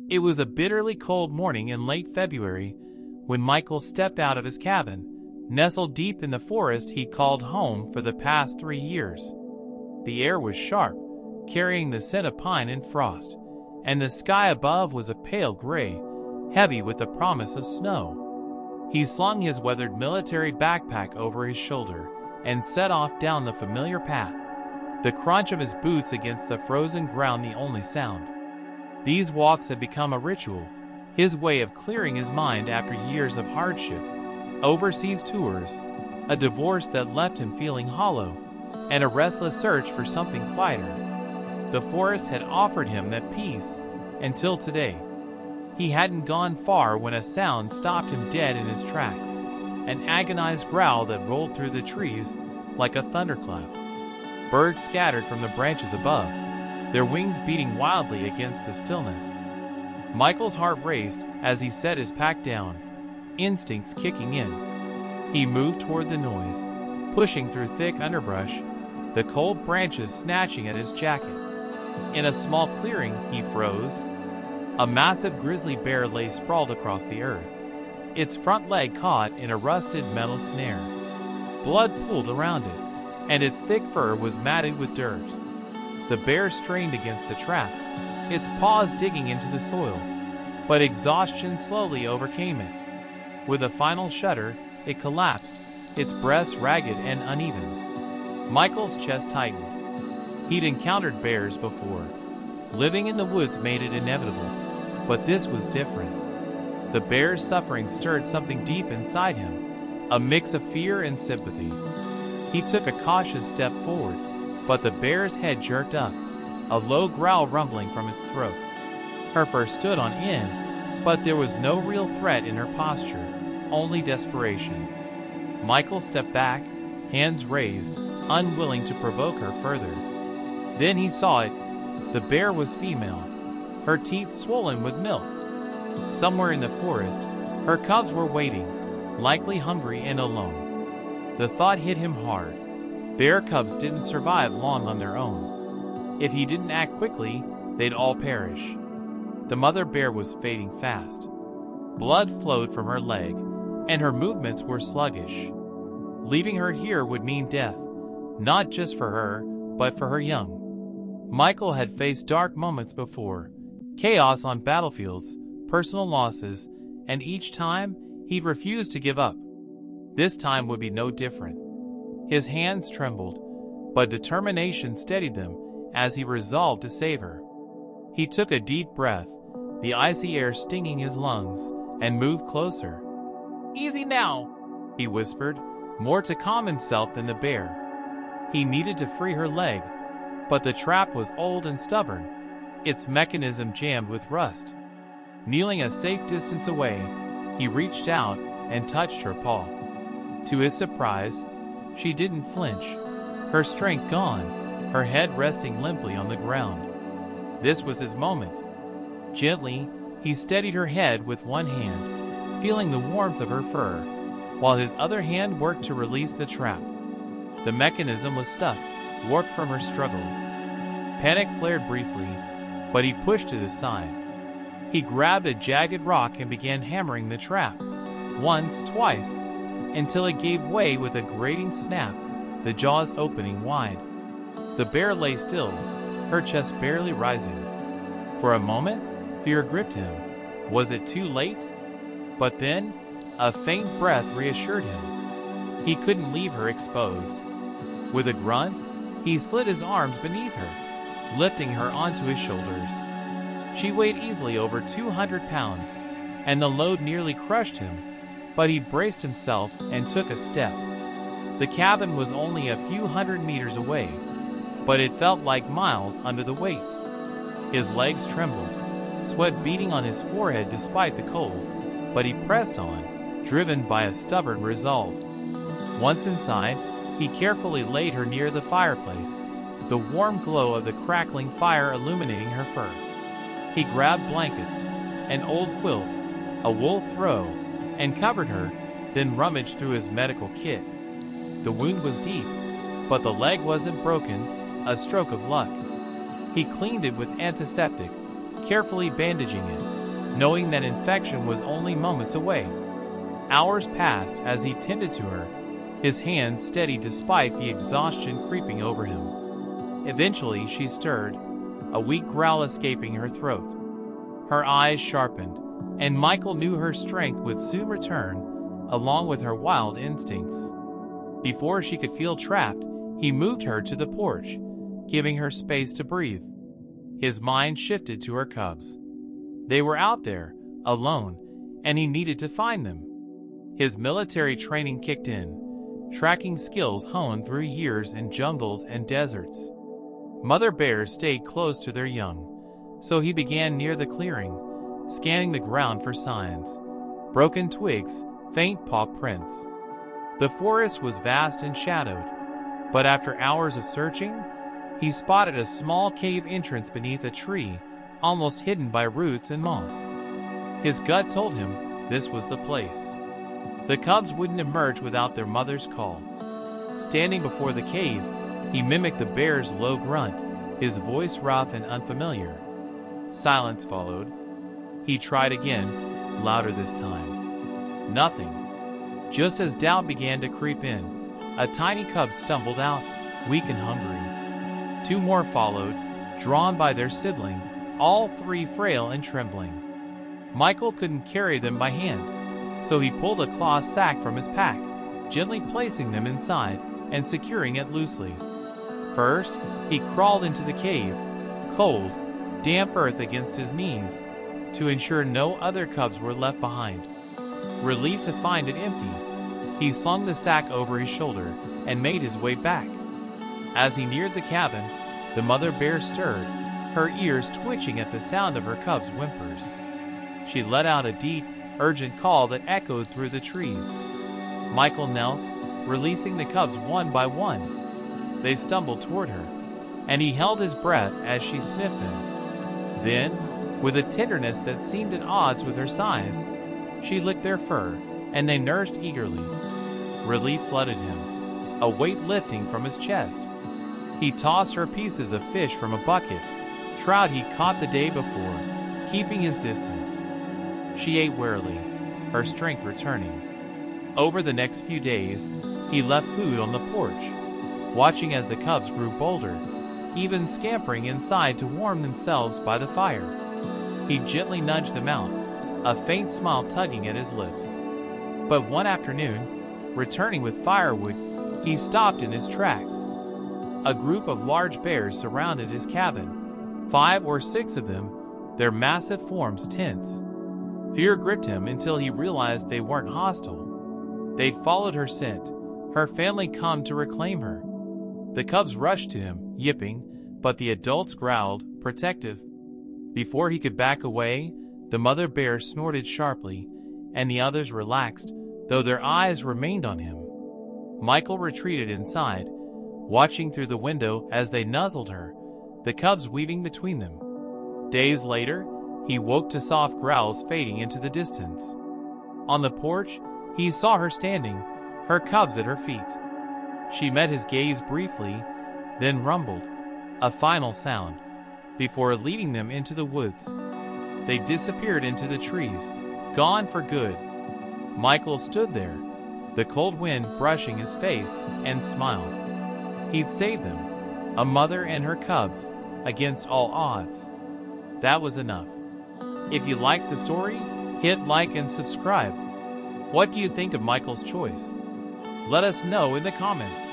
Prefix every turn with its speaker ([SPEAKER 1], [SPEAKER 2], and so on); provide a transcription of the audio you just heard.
[SPEAKER 1] It was a bitterly cold morning in late February when Michael stepped out of his cabin, nestled deep in the forest he called home for the past 3 years. The air was sharp, carrying the scent of pine and frost, and the sky above was a pale gray, heavy with the promise of snow. He slung his weathered military backpack over his shoulder and set off down the familiar path, the crunch of his boots against the frozen ground the only sound. These walks had become a ritual, his way of clearing his mind after years of hardship, overseas tours, a divorce that left him feeling hollow, and a restless search for something quieter. The forest had offered him that peace until today. He hadn't gone far when a sound stopped him dead in his tracks, an agonized growl that rolled through the trees like a thunderclap. Birds scattered from the branches above, their wings beating wildly against the stillness. Michael's heart raced as he set his pack down, instincts kicking in. He moved toward the noise, pushing through thick underbrush, the cold branches snatching at his jacket. In a small clearing, he froze. A massive grizzly bear lay sprawled across the earth, its front leg caught in a rusted metal snare. Blood pooled around it, and its thick fur was matted with dirt. The bear strained against the trap, its paws digging into the soil, but exhaustion slowly overcame it. With a final shudder, it collapsed, its breaths ragged and uneven. Michael's chest tightened. He'd encountered bears before. Living in the woods made it inevitable, but this was different. The bear's suffering stirred something deep inside him, a mix of fear and sympathy. He took a cautious step forward, but the bear's head jerked up, a low growl rumbling from its throat. Her fur stood on end, but there was no real threat in her posture, only desperation. Michael stepped back, hands raised, unwilling to provoke her further. Then he saw it. The bear was female, her teeth swollen with milk. Somewhere in the forest, her cubs were waiting, likely hungry and alone. The thought hit him hard. Bear cubs didn't survive long on their own. If he didn't act quickly, they'd all perish. The mother bear was fading fast. Blood flowed from her leg, and her movements were sluggish. Leaving her here would mean death, not just for her, but for her young. Michael had faced dark moments before, chaos on battlefields, personal losses, and each time he'd refused to give up. This time would be no different. His hands trembled, but determination steadied them as he resolved to save her. He took a deep breath, the icy air stinging his lungs, and moved closer. "Easy now," he whispered, more to calm himself than the bear. He needed to free her leg, but the trap was old and stubborn, its mechanism jammed with rust. Kneeling a safe distance away, he reached out and touched her paw. To his surprise, she didn't flinch, her strength gone, her head resting limply on the ground. This was his moment. Gently, he steadied her head with one hand, feeling the warmth of her fur, while his other hand worked to release the trap. The mechanism was stuck, warped from her struggles. Panic flared briefly, but he pushed to the side. He grabbed a jagged rock and began hammering the trap, once, twice, until it gave way with a grating snap, the jaws opening wide. The bear lay still, her chest barely rising. For a moment, fear gripped him. Was it too late? But then, a faint breath reassured him. He couldn't leave her exposed. With a grunt, he slid his arms beneath her, lifting her onto his shoulders. She weighed easily over 200 pounds, and the load nearly crushed him, but he braced himself and took a step. The cabin was only a few hundred meters away, but it felt like miles under the weight. His legs trembled, sweat beading on his forehead despite the cold, but he pressed on, driven by a stubborn resolve. Once inside, he carefully laid her near the fireplace, the warm glow of the crackling fire illuminating her fur. He grabbed blankets, an old quilt, a wool throw, and covered her, then rummaged through his medical kit. The wound was deep, but the leg wasn't broken, a stroke of luck. He cleaned it with antiseptic, carefully bandaging it, knowing that infection was only moments away. Hours passed as he tended to her, his hands steady despite the exhaustion creeping over him. Eventually she stirred, a weak growl escaping her throat. Her eyes sharpened, and Michael knew her strength would soon return, along with her wild instincts. Before she could feel trapped, he moved her to the porch, giving her space to breathe. His mind shifted to her cubs. They were out there, alone, and he needed to find them. His military training kicked in, tracking skills honed through years in jungles and deserts. Mother bears stayed close to their young, so he began near the clearing, scanning the ground for signs: broken twigs, faint paw prints. The forest was vast and shadowed, but after hours of searching, he spotted a small cave entrance beneath a tree, almost hidden by roots and moss. His gut told him this was the place. The cubs wouldn't emerge without their mother's call. Standing before the cave, he mimicked the bear's low grunt, his voice rough and unfamiliar. Silence followed. He tried again, louder this time. Nothing. Just as doubt began to creep in, a tiny cub stumbled out, weak and hungry. Two more followed, drawn by their sibling, all three frail and trembling. Michael couldn't carry them by hand, so he pulled a cloth sack from his pack, gently placing them inside and securing it loosely. First, he crawled into the cave, cold, damp earth against his knees, to ensure no other cubs were left behind. Relieved to find it empty, he slung the sack over his shoulder and made his way back. As he neared the cabin, the mother bear stirred, her ears twitching at the sound of her cubs' whimpers. She let out a deep, urgent call that echoed through the trees. Michael knelt, releasing the cubs one by one. They stumbled toward her, and he held his breath as she sniffed them. Then, with a tenderness that seemed at odds with her size, she licked their fur, and they nursed eagerly. Relief flooded him, a weight lifting from his chest. He tossed her pieces of fish from a bucket, trout he caught the day before, keeping his distance. She ate warily, her strength returning. Over the next few days, he left food on the porch, watching as the cubs grew bolder, even scampering inside to warm themselves by the fire. He gently nudged them out, a faint smile tugging at his lips. But one afternoon, returning with firewood, he stopped in his tracks. A group of large bears surrounded his cabin, 5 or 6 of them, their massive forms tense. Fear gripped him until he realized they weren't hostile. They'd followed her scent, her family come to reclaim her. The cubs rushed to him, yipping, but the adults growled, protective. Before he could back away, the mother bear snorted sharply, and the others relaxed, though their eyes remained on him. Michael retreated inside, watching through the window as they nuzzled her, the cubs weaving between them. Days later, he woke to soft growls fading into the distance. On the porch, he saw her standing, her cubs at her feet. She met his gaze briefly, then rumbled, a final sound, before leading them into the woods. They disappeared into the trees, gone for good. Michael stood there, the cold wind brushing his face, and smiled. He'd saved them, a mother and her cubs, against all odds. That was enough. If you liked the story, hit like and subscribe. What do you think of Michael's choice? Let us know in the comments.